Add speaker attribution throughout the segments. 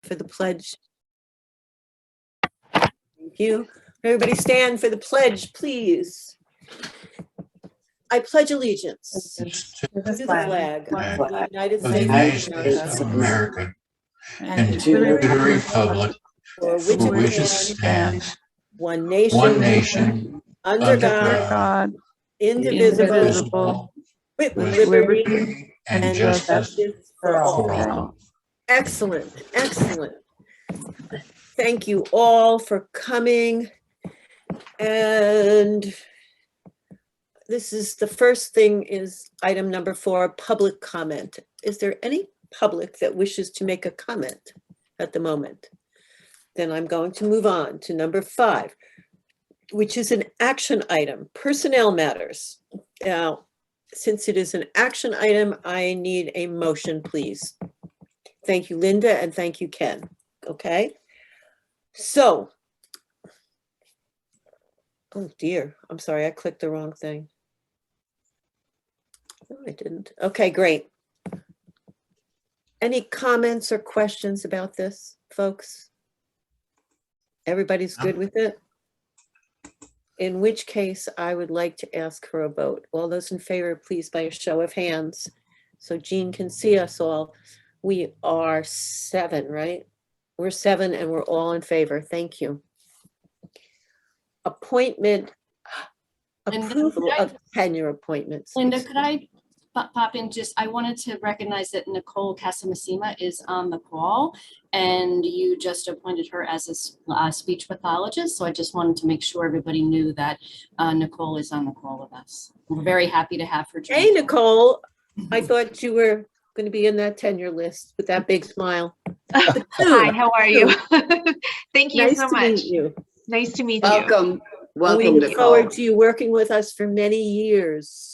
Speaker 1: for the pledge. Thank you. Everybody stand for the pledge, please. I pledge allegiance to the flag of the United States of America and to the republic for which it stands, one nation, under God, indivisible, with liberty and justice for all. Excellent, excellent. Thank you all for coming. And this is the first thing is item number 4, public comment. Is there any public that wishes to make a comment at the moment? Then I'm going to move on to number 5, which is an action item, personnel matters. Now, since it is an action item, I need a motion, please. Thank you, Linda, and thank you, Ken. Okay. So, oh dear, I'm sorry, I clicked the wrong thing. No, I didn't. Okay, great. Any comments or questions about this, folks? Everybody's good with it? In which case, I would like to ask for a vote. All those in favor, please, by a show of hands, so Jean can see us all. We are 7, right? We're 7 and we're all in favor. Thank you. Appointment, approval of tenure appointments.
Speaker 2: Linda, could I pop in? I wanted to recognize that Nicole Casamasima is on the call, and you just appointed her as a speech pathologist. So I just wanted to make sure everybody knew that Nicole is on the call with us. We're very happy to have her join.
Speaker 1: Hey, Nicole, I thought you were going to be in that tenure list with that big smile.
Speaker 3: Hi, how are you? Thank you so much.
Speaker 1: Nice to meet you.
Speaker 3: Nice to meet you.
Speaker 4: Welcome. Welcome,
Speaker 1: we look
Speaker 4: Nicole.
Speaker 1: forward to you working with us for many years.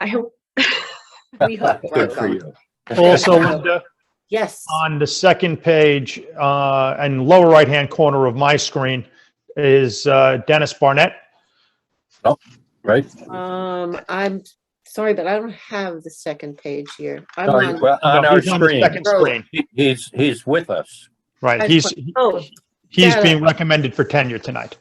Speaker 3: I hope.
Speaker 1: We hope.
Speaker 4: Good for you.
Speaker 5: Also, Linda,
Speaker 1: Yes.
Speaker 5: on the second page and lower right-hand corner of my screen is Dennis Barnett.
Speaker 4: Oh, right.
Speaker 1: I'm sorry, but I don't have the second page here. I'm
Speaker 4: No,
Speaker 1: on.
Speaker 4: well, on
Speaker 5: No,
Speaker 4: our
Speaker 5: he's on the
Speaker 4: screen.
Speaker 5: second screen.
Speaker 4: He's with us.
Speaker 5: Right.
Speaker 1: Oh,
Speaker 5: He's
Speaker 1: got it.
Speaker 5: being recommended for tenure tonight.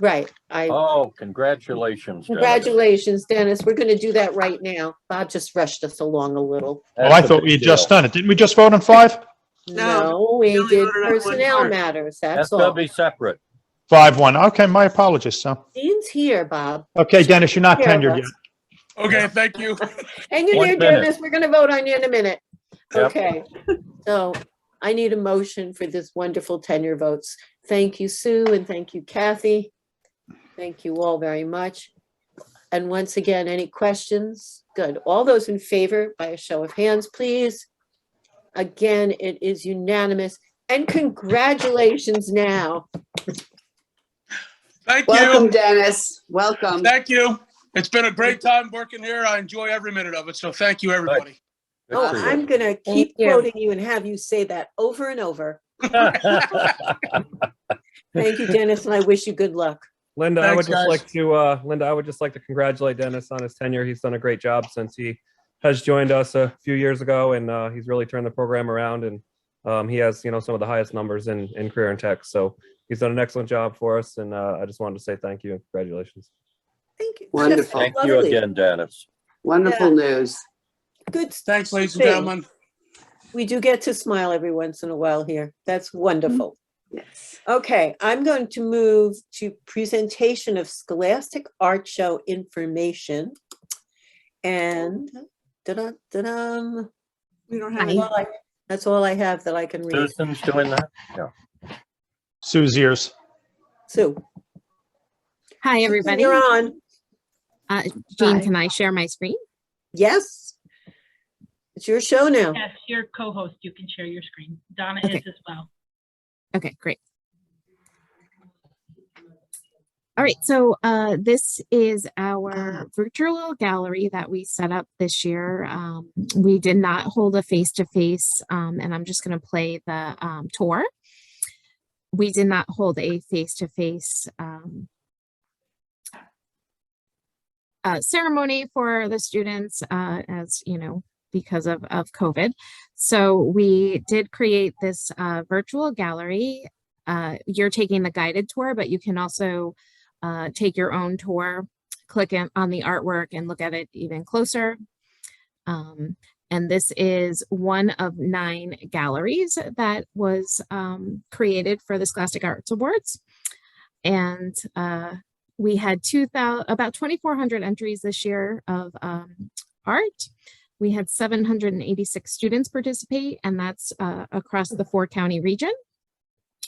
Speaker 1: right.
Speaker 4: Oh, congratulations. Dennis.
Speaker 1: Congratulations, Dennis. We're going to do that right now. Bob just rushed us along a little.
Speaker 5: Oh, I thought we had just done it. Didn't we just vote on 5?
Speaker 1: No, we
Speaker 6: only
Speaker 1: did
Speaker 6: voted on one
Speaker 1: personnel
Speaker 6: part.
Speaker 1: matters.
Speaker 4: That's
Speaker 1: That's
Speaker 4: gonna
Speaker 1: all.
Speaker 4: be separate.
Speaker 5: 5-1. Okay, my apologies. So,
Speaker 1: Dean's here, Bob.
Speaker 5: okay, Dennis, you're not
Speaker 1: Here,
Speaker 5: tenured
Speaker 1: let's-
Speaker 5: yet.
Speaker 6: Okay, thank you.
Speaker 1: Hang in
Speaker 4: 1
Speaker 1: there,
Speaker 4: minute.
Speaker 1: Dennis. We're going to vote on you in a minute.
Speaker 4: Yep.
Speaker 1: Okay. So I need a motion for this wonderful tenure votes. Thank you, Sue, and thank you, Kathy. Thank you all very much. And once again, any questions? Good. All those in favor by a show of hands, please. Again, it is unanimous. And congratulations now.
Speaker 6: Thank
Speaker 4: Welcome,
Speaker 6: you.
Speaker 4: Dennis. Welcome.
Speaker 6: Thank you. It's been a great time working here. I enjoy every minute of it. So thank you, everybody.
Speaker 4: Good
Speaker 1: Oh,
Speaker 4: for you.
Speaker 1: I'm going to keep
Speaker 3: you.
Speaker 1: quoting you and have you say that over and over. Thank you, Dennis, and I wish you good luck.
Speaker 7: Linda, I would
Speaker 6: Thanks,
Speaker 7: just
Speaker 6: guys.
Speaker 7: like to Linda, I would just like to congratulate Dennis on his tenure. He's done a great job since he has joined us a few years ago, and he's really turned the program around. And he has, some of the highest numbers in career and tech. So he's done an excellent job for us, and I just wanted to say thank you and congratulations.
Speaker 1: Thank you.
Speaker 4: Wonderful.
Speaker 1: Just
Speaker 4: Thank you
Speaker 1: lovely.
Speaker 4: again, Dennis.
Speaker 1: Wonderful
Speaker 4: news.
Speaker 1: Good.
Speaker 6: Thanks, ladies and
Speaker 1: thing.
Speaker 6: gentlemen.
Speaker 1: We do get to smile every once in a while here. That's wonderful.
Speaker 4: Yes.
Speaker 1: Okay, I'm going to move to presentation of Scholastic Art Show information. And da-da-da-dum.
Speaker 6: We don't
Speaker 1: That's all I have that I can read.
Speaker 4: Susan's doing that? Yeah.
Speaker 5: Sue's ears.
Speaker 1: Sue.
Speaker 8: Hi, everybody.
Speaker 1: You're on.
Speaker 8: Jean,
Speaker 1: Hi.
Speaker 8: can I share my screen?
Speaker 1: Yes. It's your show now.
Speaker 9: Yes, your co-host, you can share your screen. Donna
Speaker 8: Okay.
Speaker 9: is as well.
Speaker 8: Okay, great. All right, so this is our virtual gallery that we set up this year. We did not hold a face-to-face, and I'm just going to play the tour. We did not hold a face-to-face ceremony for the students, as you know, because of COVID. So we did create this virtual gallery. You're taking the guided tour, but you can also take your own tour, click on the artwork and look at it even closer. And this is one of 9 galleries that was created for the Scholastic Arts Awards. And we had about 2,400 entries this year of art. We had 786 students participate, and that's across the 4-county region,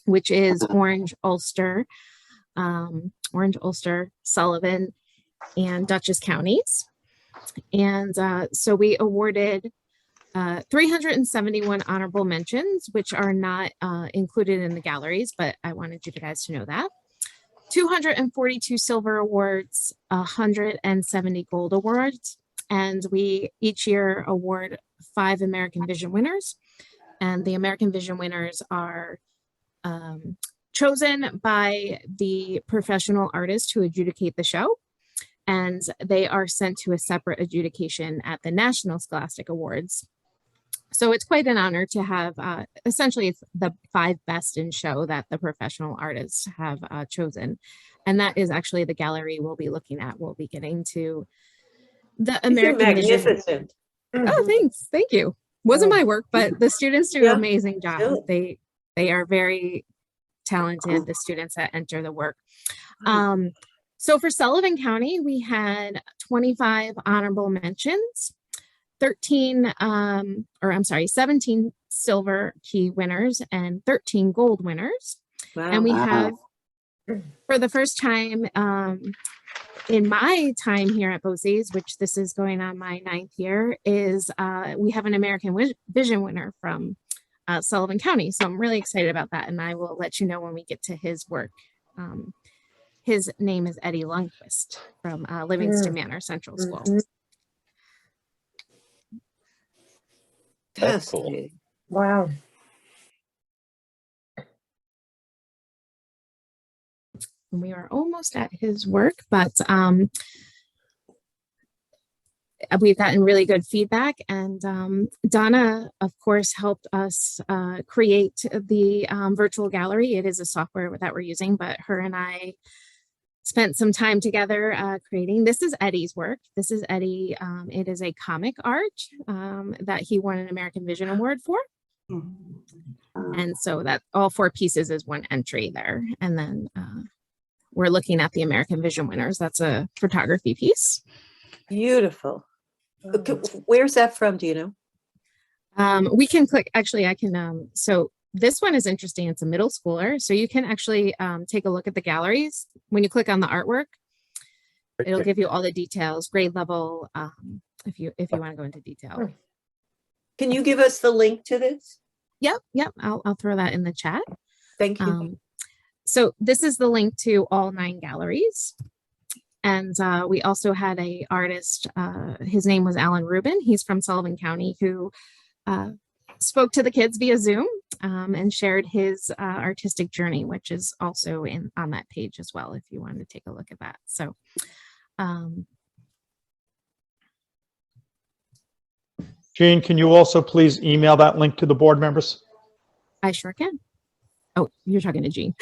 Speaker 8: which is Orange, Ulster, Sullivan, and Dutchess counties. And so we awarded 371 honorable mentions, which are not included in the galleries, but I wanted you guys to know that. 242 silver awards, 170 gold awards, and we each year award 5 American Vision winners. And the American Vision winners are chosen by the professional artists who adjudicate the show, and they are sent to a separate adjudication at the National Scholastic Awards. So it's quite an honor to have, essentially it's the 5 best in show that the professional artists have chosen. And that is actually the gallery we'll be looking at. We'll be getting to the American Vision.
Speaker 1: Magnificent.
Speaker 8: Oh, thanks. Thank you. Wasn't my work, but the students do an amazing job.
Speaker 1: Really?
Speaker 8: They are very talented, the students that enter the work. So for Sullivan County, we had 25 honorable mentions, 17 silver key winners and 13 gold winners.
Speaker 1: Wow.
Speaker 8: And we have, for the first time in my time here at BOCES, which this is going on my 9th year, is we have an American Vision winner from Sullivan County. So I'm really excited about that. And I will let you know when we get to his work. His name is Eddie Lundquist from Livingston Manor Central School.
Speaker 4: That's cool.
Speaker 1: Fascinating.
Speaker 10: Wow.
Speaker 8: And we are almost at his work, but we've gotten really good feedback, and Donna, of course, helped us create the virtual gallery. It is a software that we're using, but her and I spent some time together creating. This is Eddie's work. This is Eddie. It is a comic art that he won an American Vision Award for. And so that all 4 pieces is one entry there. And then we're looking at the American Vision winners. That's a photography piece.
Speaker 1: Beautiful. Where's that from? Do you know?
Speaker 8: We can click, actually I can, so this one is interesting. It's a middle schooler. So you can actually take a look at the galleries. When you click on the artwork, it'll give you all the details, grade level, if you want to go into detail.
Speaker 1: Can you give us the link to this?
Speaker 8: Yep. I'll throw that in the chat.
Speaker 1: Thank you.
Speaker 8: So this is the link to all 9 galleries. And we also had a artist, his name was Alan Rubin. He's from Sullivan County, who spoke to the kids via Zoom and shared his artistic journey, which is also on that page as well, if you wanted to take a look at that. So
Speaker 5: Jean, can you also please email that link to the board members?
Speaker 8: I sure can. Oh, you're talking to Jean.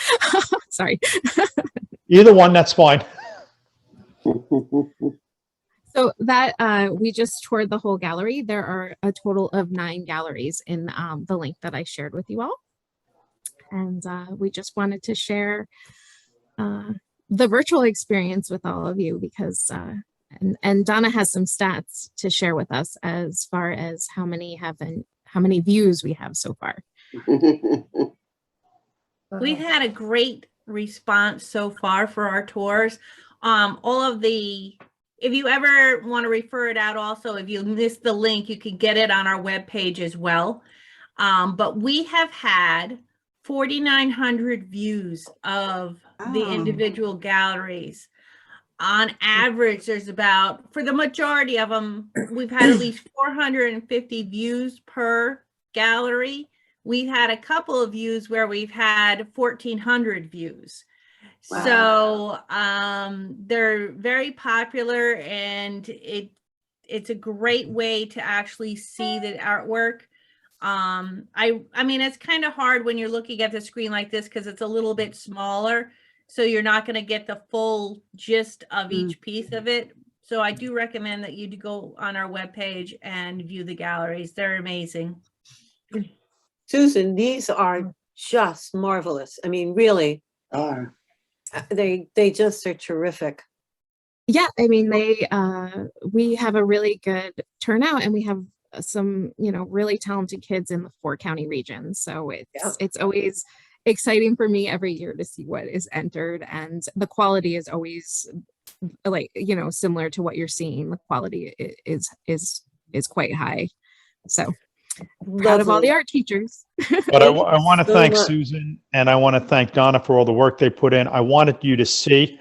Speaker 8: Sorry.
Speaker 5: Either one, that's fine.
Speaker 8: So that we just toured the whole gallery. There are a total of 9 galleries in the link that I shared with you all. And we just wanted to share the virtual experience with all of you because, and Donna has some stats to share with us as far as how many views we have so far.
Speaker 10: We've had a great response so far for our tours. If you ever want to refer it out also, if you missed the link, you can get it on our webpage as well. But we have had 4,900 views of the individual galleries. On average, there's about, for the majority of them, we've had at least 450 views per gallery. We've had a couple of views where we've had 1,400 views. Wow. So they're very popular, and it's a great way to actually see the artwork. I mean, it's kind of hard when you're looking at the screen like this because it's a little bit smaller. So you're not going to get the full gist of each piece of it. So I do recommend that you do go on our webpage and view the galleries. They're amazing.
Speaker 1: Susan, these are just marvelous. I mean, really, they just are terrific.
Speaker 8: Yeah, I mean, we have a really good turnout, and we have some, really talented kids in the 4 county regions. So it's always exciting for me every year to see what is entered, and the quality is always like, similar to what you're seeing. The quality is quite high. So proud of all the art teachers.
Speaker 5: But I want to
Speaker 1: so
Speaker 5: thank
Speaker 1: much.
Speaker 5: Susan, and I want to thank Donna for all the work they put in. I wanted you to see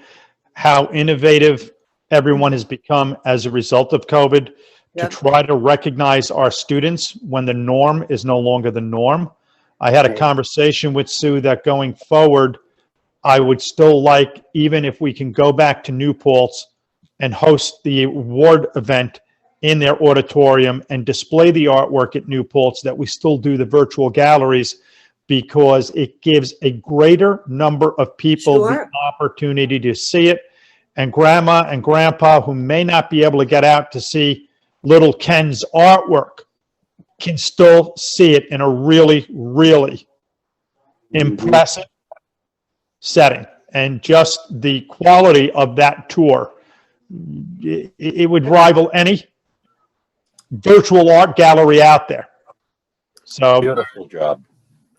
Speaker 5: how innovative everyone has become as a result of COVID to try to recognize our students when the norm is no longer the norm. I had a conversation with Sue that going forward, I would still like, even if we can go back to New Paltz and host the award event in their auditorium and display the artwork at New Paltz, that we still do the virtual galleries, because it gives a greater number of people the opportunity to see it. And grandma and grandpa who may not be able to get out to see little Ken's artwork can still see it in a really, really impressive setting. And just the quality of that tour, it would rival any virtual art gallery out there. So
Speaker 4: Beautiful job.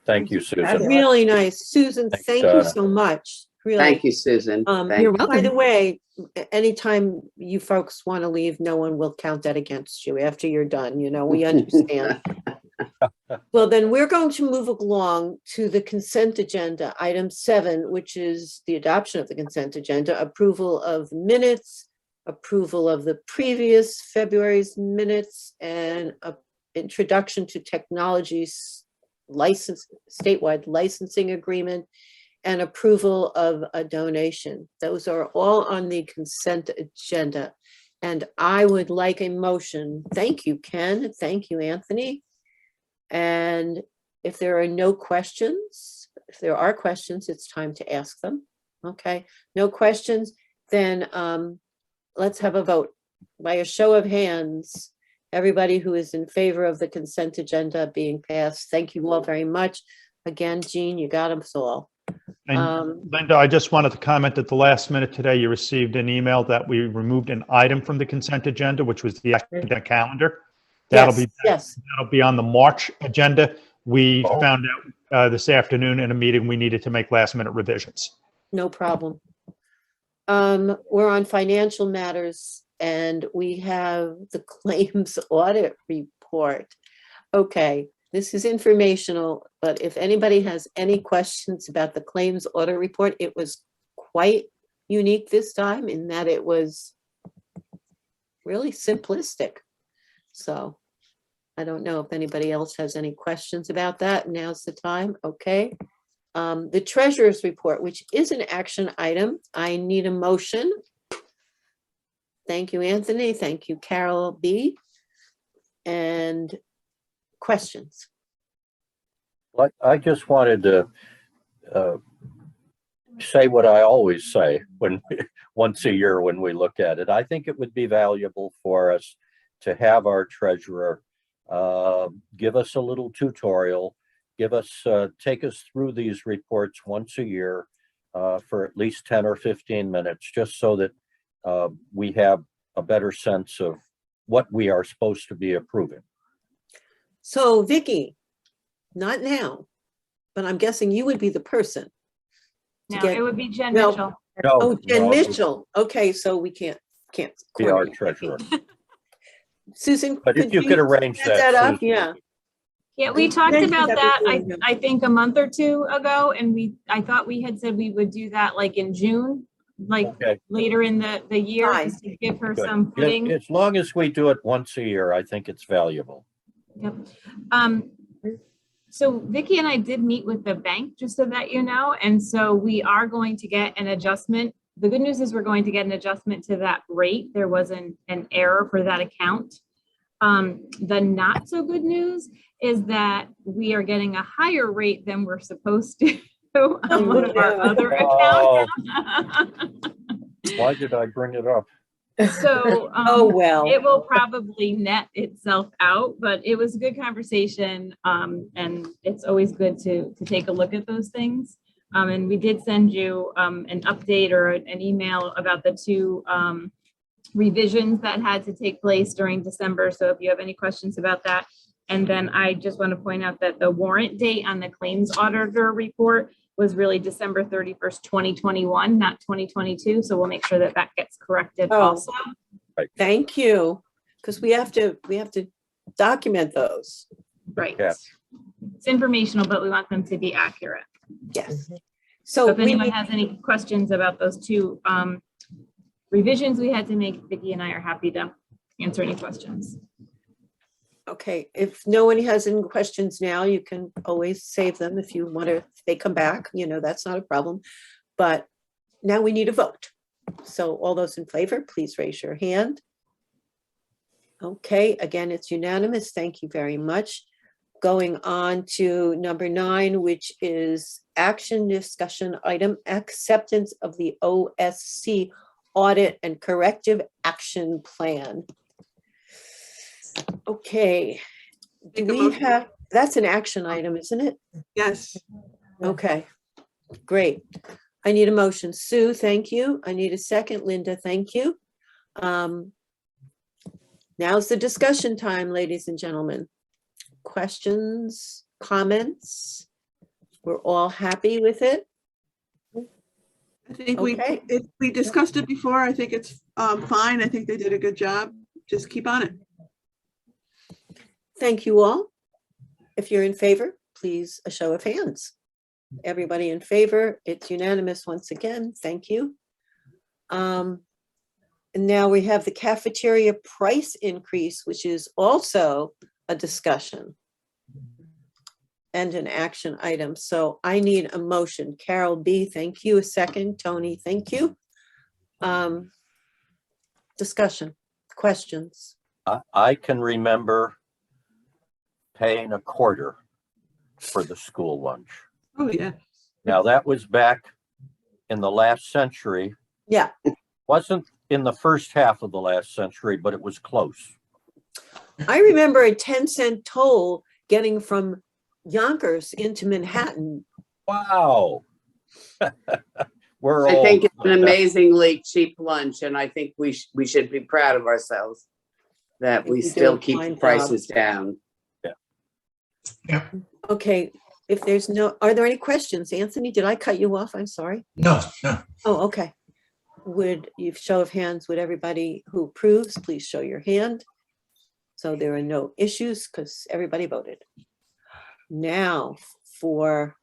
Speaker 4: Thank you, Susan.
Speaker 1: Really nice. Susan, thank you so much. Really.
Speaker 4: Thank you, Susan.
Speaker 8: You're welcome.
Speaker 1: By the way, anytime you folks want to leave, no one will count that against you after you're done. We understand. Well, then we're going to move along to the consent agenda, item 7, which is the adoption of the consent agenda, approval of minutes, approval of the previous February's minutes, and introduction to technologies statewide licensing agreement, and approval of a donation. Those are all on the consent agenda. And I would like a motion. Thank you, Ken. Thank you, Anthony. And if there are no questions, if there are questions, it's time to ask them. Okay, no questions, then let's have a vote. By a show of hands, everybody who is in favor of the consent agenda being passed, thank you all very much. Again, Jean, you got us all.
Speaker 5: And Linda, I just wanted to comment at the last minute today, you received an email that we removed an item from the consent agenda, which was the academic calendar. That'll be on the March agenda. We found out this afternoon in a meeting we needed to make last minute revisions.
Speaker 1: No problem. We're on financial matters, and we have the claims audit report. Okay. This is informational, but if anybody has any questions about the claims audit report, it was quite unique this time in that it was really simplistic. So I don't know if anybody else has any questions about that. Now's the time. Okay. The treasurer's report, which is an action item. I need a motion. Thank you, Anthony. Thank you, Carol B. And questions?
Speaker 4: Well, I just wanted to say what I always say when once a year when we look at it. I think it would be valuable for us to have our treasurer give us a little tutorial, take us through these reports once a year for at least 10 or 15 minutes, just so that we have a better sense of what we are supposed to be approving.
Speaker 1: So Vicky, not now, but I'm guessing you would be the person.
Speaker 3: No, it would be Jen Mitchell.
Speaker 1: Oh, Jen Mitchell. Okay, so we can't.
Speaker 4: Be our treasurer.
Speaker 1: Susan,
Speaker 4: but if you could arrange that
Speaker 1: up, yeah.
Speaker 3: Yeah, we talked about that, I think a month or two ago, and I thought we had said we would do that like in June, like later in the year, just to give her some footing.
Speaker 4: As long as we do it once a year, I think it's valuable.
Speaker 3: Yep. So Vicki and I did meet with the bank, just so that you know, and so we are going to get an adjustment the good news is we're going to get an adjustment to that rate. There was an error for that account. The not so good news is that we are getting a higher rate than we're supposed to on one of our other accounts.
Speaker 4: Why did I bring it up?
Speaker 3: So
Speaker 1: Oh, well.
Speaker 3: it will probably net itself out, but it was a good conversation. And it's always good to take a look at those things. And we did send you an update or an email about the two revisions that had to take place during December. So if you have any questions about that. And then I just want to point out that the warrant date on the claims auditor report was really December 31st, 2021, not 2022. So we'll make sure that that gets corrected also.
Speaker 1: Thank you. Because we have to document those.
Speaker 3: Right.
Speaker 4: Yeah.
Speaker 3: It's informational, but we want them to be accurate.
Speaker 1: Yes.
Speaker 3: So
Speaker 1: So
Speaker 3: if anyone has any questions about those two revisions we had to make, Vicki and I are happy to answer any questions.
Speaker 1: okay, if no one has any questions now, you can always save them if you want to, if they come back, that's not a problem. But now we need a vote. So all those in favor, please raise your hand. Okay, again, it's unanimous. Thank you very much. Going on to number 9, which is action discussion item, acceptance of the OSC audit and corrective action plan. Okay, do we have, that's an action item, isn't it?
Speaker 11: Yes.
Speaker 1: Okay, great. I need a motion. Sue, thank you. I need a second. Linda, thank you. Now's the discussion time, ladies and gentlemen. Questions, comments? We're all happy with it?
Speaker 11: I think
Speaker 1: Okay.
Speaker 11: we discussed it before. I think it's fine. I think they did a good job. Just keep on it.
Speaker 1: Thank you all. If you're in favor, please a show of hands. Everybody in favor, it's unanimous once again. Thank you. And now we have the cafeteria price increase, which is also a discussion and an action item. So I need a motion. Carol B, thank you. A second. Tony, thank you. Discussion, questions.
Speaker 4: I can remember paying a quarter for the school lunch.
Speaker 11: Oh, yeah.
Speaker 4: Now, that was back in the last century.
Speaker 1: Yeah.
Speaker 4: Wasn't in the first half of the last century, but it was close.
Speaker 1: I remember a 10-cent toll getting from Yonkers into Manhattan.
Speaker 4: Wow. We're
Speaker 12: I
Speaker 4: old.
Speaker 12: think it's an amazingly cheap lunch, and I think we should be proud of ourselves that we
Speaker 1: You do
Speaker 12: still
Speaker 1: a
Speaker 12: keep
Speaker 1: fine
Speaker 12: the prices down.
Speaker 1: Okay, if there's no, are there any questions? Anthony, did I cut you off? I'm sorry.
Speaker 13: No.
Speaker 1: Oh, okay. Would you show of hands, would everybody who approves, please show your hand? So there are no issues because everybody voted. Now for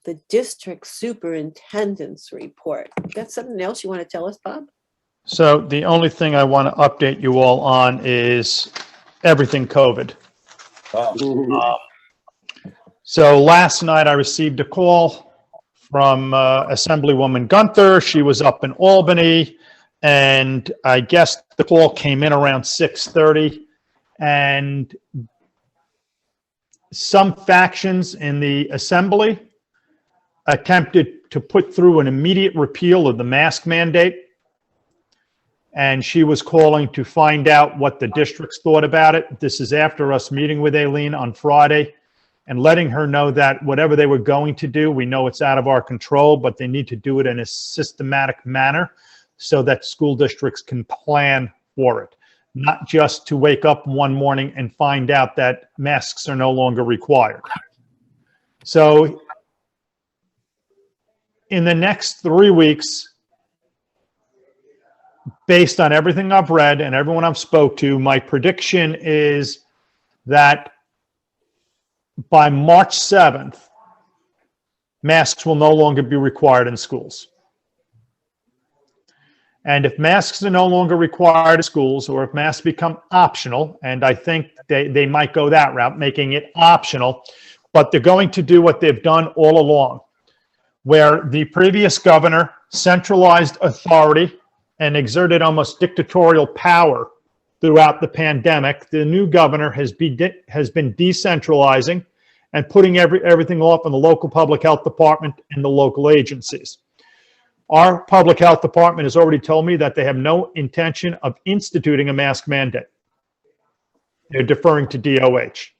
Speaker 1: the district superintendent's report. Got something else you want to tell us, Bob?
Speaker 5: So the only thing I want to update you all on is everything COVID. So last night I received a call from Assemblywoman Gunther. She was up in Albany, and I guess the call came in around 6:30, and some factions in the assembly attempted to put through an immediate repeal of the mask mandate. And she was calling to find out what the districts thought about it. This is after us meeting with Aileen on Friday and letting her know that whatever they were going to do, we know it's out of our control, but they need to do it in a systematic manner so that school districts can plan for it. Not just to wake up one morning and find out that masks are no longer required. So in the next 3 weeks, based on everything I've read and everyone I've spoke to, my prediction is that by March 7th, masks will no longer be required in schools. And if masks are no longer required in schools, or if masks become optional, and I think they might go that route, making it optional, but they're going to do what they've done all along, where the previous governor centralized authority and exerted almost dictatorial power throughout the pandemic. The new governor has been decentralizing and putting everything off on the local public health department and the local agencies. Our public health department has already told me that they have no intention of instituting a mask mandate. They're deferring to DOH.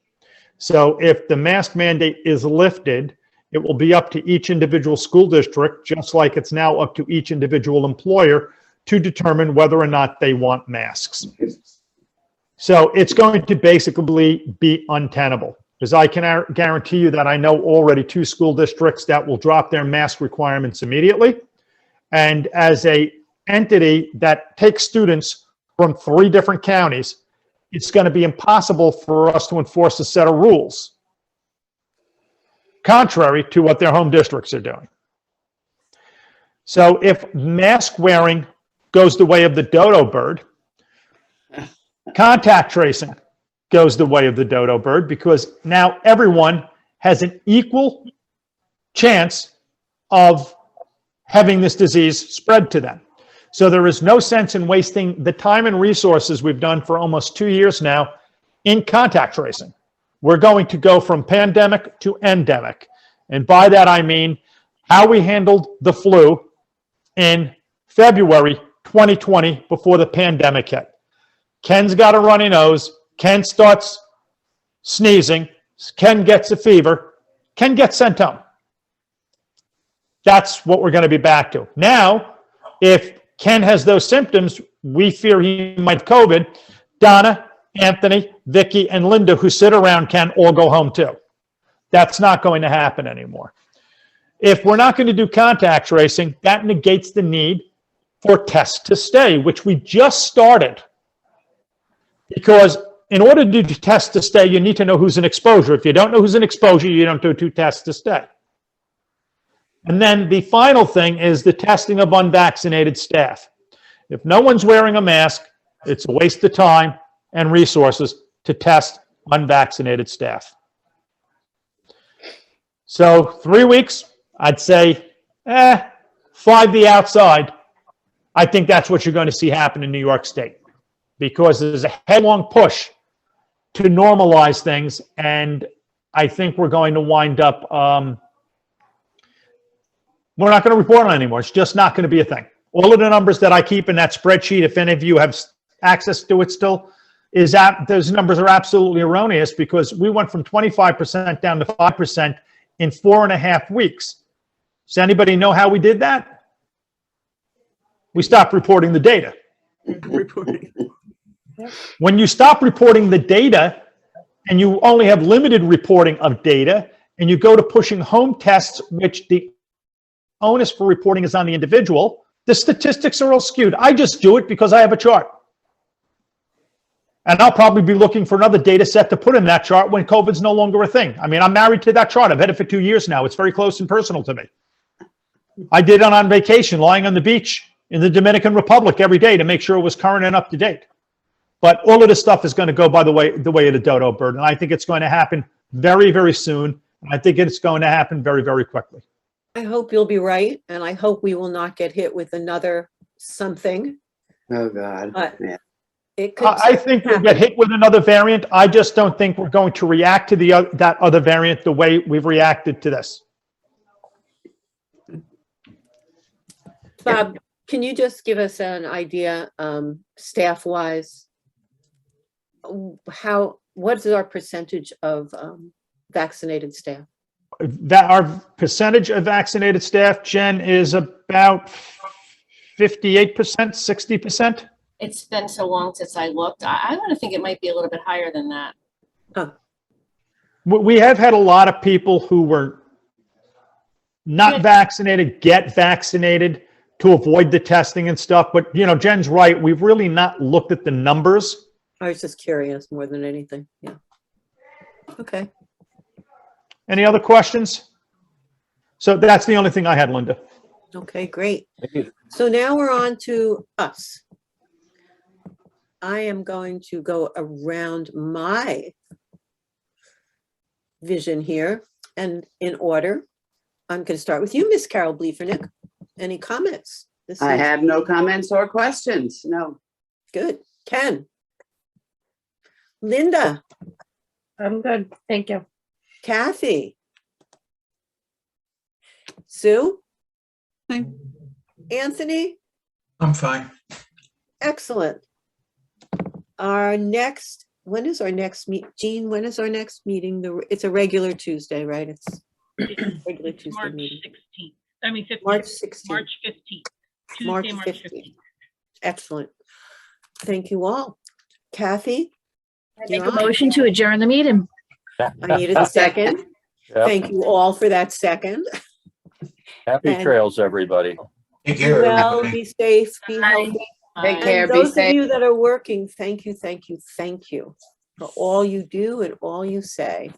Speaker 5: So if the mask mandate is lifted, it will be up to each individual school district, just like it's now up to each individual employer, to determine whether or not they want masks. So it's going to basically be untenable, because I can guarantee you that I know already 2 school districts that will drop their mask requirements immediately. And as a entity that takes students from 3 different counties, it's going to be impossible for us to enforce a set of rules contrary to what their home districts are doing. So if mask wearing goes the way of the dodo bird, contact tracing goes the way of the dodo bird, because now everyone has an equal chance of having this disease spread to them. So there is no sense in wasting the time and resources we've done for almost 2 years now in contact tracing. We're going to go from pandemic to endemic. And by that, I mean how we handled the flu in February 2020 before the pandemic hit. Ken's got a runny nose. Ken starts sneezing. Ken gets a fever. Ken gets sent home. That's what we're going to be back to. Now, if Ken has those symptoms, we fear he might have COVID. Donna, Anthony, Vicky, and Linda, who sit around Ken, all go home too. That's not going to happen anymore. If we're not going to do contact tracing, that negates the need for test to stay, which we just started. Because in order to do test to stay, you need to know who's in exposure. If you don't know who's in exposure, you don't do 2 tests to stay. And then the final thing is the testing of unvaccinated staff. If no one's wearing a mask, it's a waste of time and resources to test unvaccinated staff. So 3 weeks, I'd say, fly the outside. I think that's what you're going to see happen in New York State, because there's a headlong push to normalize things. And I think we're going to wind up, we're not going to report on it anymore. It's just not going to be a thing. All of the numbers that I keep in that spreadsheet, if any of you have access to it still, is that those numbers are absolutely erroneous, because we went from 25% down to 5% in 4.5 weeks. Does anybody know how we did that? We stopped reporting the data. When you stop reporting the data and you only have limited reporting of data, and you go to pushing home tests, which the onus for reporting is on the individual, the statistics are all skewed. I just do it because I have a chart. And I'll probably be looking for another data set to put in that chart when COVID's no longer a thing. I mean, I'm married to that chart. I've had it for 2 years now. It's very close and personal to me. I did it on vacation, lying on the beach in the Dominican Republic every day to make sure it was current and up to date. But all of this stuff is going to go by the way of the dodo bird. And I think it's going to happen very, very soon. And I think it's going to happen very, very quickly.
Speaker 1: I hope you'll be right. And I hope we will not get hit with another something.
Speaker 12: Oh, God. Yeah.
Speaker 1: It could
Speaker 5: I think we'll get hit with another variant. I just don't think we're going to react to that other variant the way we've reacted to this.
Speaker 1: Bob, can you just give us an idea, staff-wise, what is our percentage of vaccinated staff?
Speaker 5: That our percentage of vaccinated staff, Jen, is about 58%, 60%.
Speaker 2: It's been so long since I looked. I want to think it might be a little bit higher than that.
Speaker 1: Huh.
Speaker 5: We have had a lot of people who were not vaccinated get vaccinated to avoid the testing and stuff. But, you know, Jen's right. We've really not looked at the numbers.
Speaker 1: I was just curious more than anything. Yeah. Okay.
Speaker 5: Any other questions? So that's the only thing I had, Linda.
Speaker 1: Okay, great. So now we're on to us. I am going to go around my vision here, and in order, I'm going to start with you, Miss Carol Bliefernick. Any comments? This
Speaker 12: I
Speaker 1: is
Speaker 12: have no comments or questions. No.
Speaker 1: good. Ken? Linda?
Speaker 13: I'm good. Thank you.
Speaker 1: Kathy? Sue?
Speaker 11: Thank-
Speaker 1: Anthony?
Speaker 14: I'm fine.
Speaker 1: Excellent. Our next, when is our next Jean, when is our next meeting? It's a regular Tuesday, right? It's regular Tuesday
Speaker 9: March
Speaker 1: meeting.
Speaker 9: 16th. I mean, 15th.
Speaker 1: March 16th.
Speaker 9: March 15th. Tuesday,
Speaker 1: March
Speaker 9: March
Speaker 1: 15th.
Speaker 9: 15th.
Speaker 1: Excellent. Thank you all. Kathy?
Speaker 13: Make
Speaker 1: you're
Speaker 13: a
Speaker 1: on.
Speaker 13: motion to adjourn the meeting.
Speaker 1: I needed a second.
Speaker 4: Yep.
Speaker 1: Thank you all for that second.
Speaker 4: Happy
Speaker 1: and-
Speaker 4: trails, everybody.
Speaker 14: Take
Speaker 1: Be
Speaker 14: care,
Speaker 1: well,
Speaker 14: everybody.
Speaker 1: be safe, be healthy.
Speaker 12: Take
Speaker 2: Bye.
Speaker 12: care.
Speaker 1: And
Speaker 12: Be
Speaker 1: those of
Speaker 12: safe.
Speaker 1: you that are working, thank you for all you do and all you say.